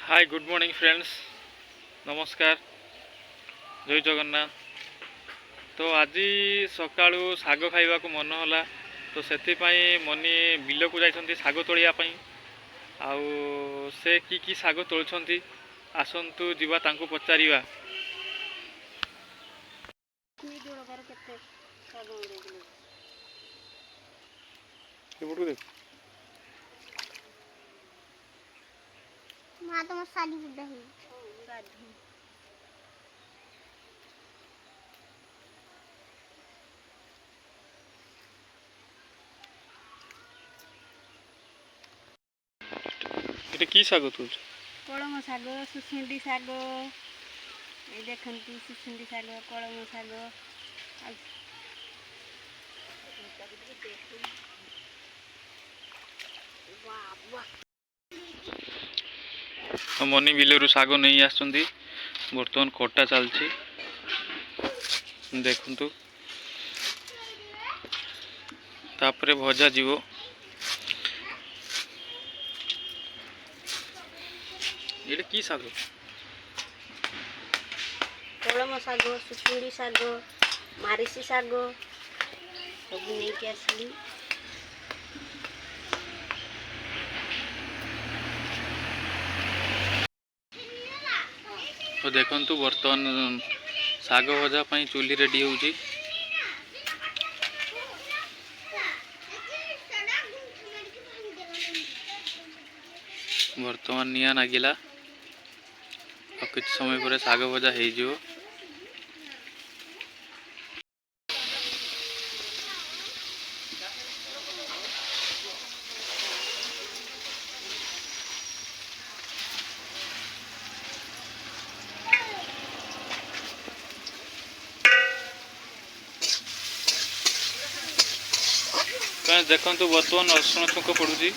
Hi good morning friends. नमस्कार। जय जगन्नाथ। तो आज सकाळू शाग खाइबा को मन होला तो सेथिपाई मनी बिल को जाइछंती शाग तोलिया पई। आउ से की शाग तोलछंती आसंतु जीवा तांको पचारिबा। एबुटू देख मां तो मत साली बुड्ढा है एटा की शाग तोलछ? कलम शाग सुसुंडी शाग ए देखंती सुसुंडी शाग कलम शाग मनी बिलरू शाग नहीं आसुंदी। बर्तमान कटा चलछि देखंतु। तापरे भजा जीवो। एटा की शाग? कलम शाग सुसुंडी शाग मारिसी शाग सब नहीं के असली तो देखंतु बर्तमान शाग भजा पई चूल्ही रेडी होउची। बर्तमान निया नागिला और कुछ समय पर शाग भजा हो जिवो। देखो बर्तमान रसुण छुंक पड़ुची।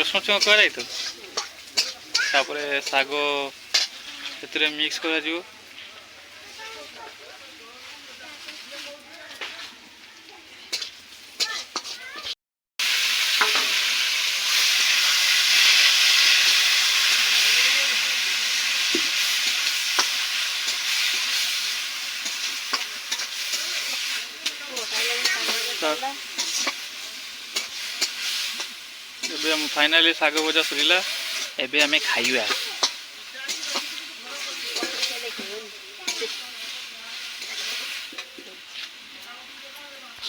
रसुण छुंक कराई तो तापरे शाग एतरे मिक्स करा जिवो। फाइनाली शाग भजा सरिला। एबे आमे खाइबा।